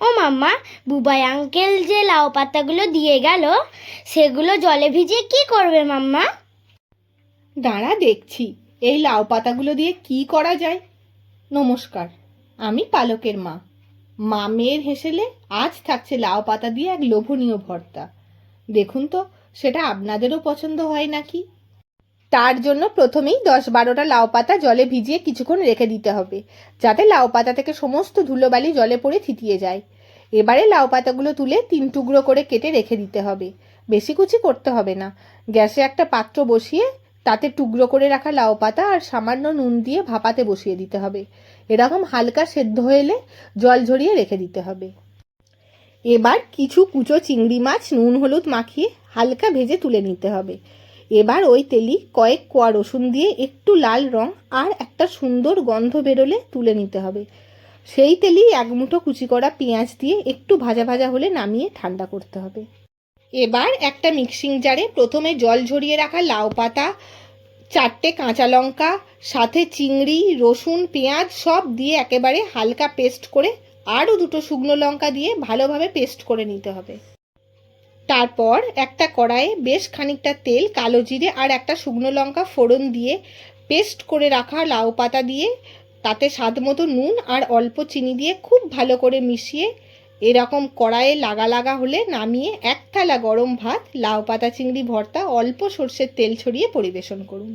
ও মাম্মা, Bubai uncle যে লাউ পাতাগুলো দিয়ে গেল সেগুলো জলে ভিজিয়ে কি করবে মাম্মা? দাঁড়া দেখছি এই লাউ পাতাগুলো দিয়ে কি করা যায়। নমস্কার, আমি পালকের মা। মেয়ের হেসেলে আজ থাকছে লাউ পাতা দিয়ে এক লোভনীয় ভর্তা। দেখুন তো সেটা আপনাদেরও পছন্দ হয় নাকি। তার জন্য প্রথমেই 10-12টা লাউ পাতা জলে ভিজিয়ে কিছুক্ষণ রেখে দিতে হবে, যাতে লাউ পাতা থেকে সমস্ত ধুলোবালি জলে পড়ে থিতিয়ে যায়। এবারে লাউ পাতাগুলো তুলে 3 টুকরো করে কেটে রেখে দিতে হবে। বেশি কুচি করতে হবে না। গ্যাসে একটা পাত্র বসিয়ে তাতে টুকরো করে রাখা লাউ পাতা আর সামান্য নুন দিয়ে ভাপাতে বসিয়ে দিতে হবে। এরকম হালকা সেদ্ধ হলে জল ঝরিয়ে রেখে দিতে হবে। এবার কিছু কুচো চিংড়ি মাছ নুন হলুদ মাখিয়ে হালকা ভেজে তুলে নিতে হবে। এবার ওই তেলই কয়েক কোয়া রসুন দিয়ে একটু লাল রং আর একটা সুন্দর গন্ধ বেরোলে তুলে নিতে হবে। সেই তেলেই এক মুঠো কুচি করা পেঁয়াজ দিয়ে একটু ভাজা ভাজা হলে নামিয়ে ঠান্ডা করতে হবে। এবার একটা মিক্সিং জারে প্রথমে জল ঝরিয়ে রাখা লাউ পাতা, 4টে কাঁচা লঙ্কা, সাথে চিংড়ি, রসুন, পেঁয়াজ সব দিয়ে একেবারে হালকা পেস্ট করে আরও 2টো শুকনো লঙ্কা দিয়ে ভালোভাবে পেস্ট করে নিতে হবে। তারপর একটা কড়াইয়ে বেশ খানিকটা তেল, কালো জিরে আর একটা শুকনো লঙ্কা ফোড়ন দিয়ে পেস্ট করে রাখা লাউ পাতা দিয়ে তাতে স্বাদ মতো নুন আর অল্প চিনি দিয়ে খুব ভালো করে মিশিয়ে এরকম কড়াইয়ে লাগা লাগা হলে নামিয়ে এক থালা গরম ভাত, লাউ পাতা চিংড়ি ভর্তা, অল্প সর্ষের তেল ছড়িয়ে পরিবেশন করুন।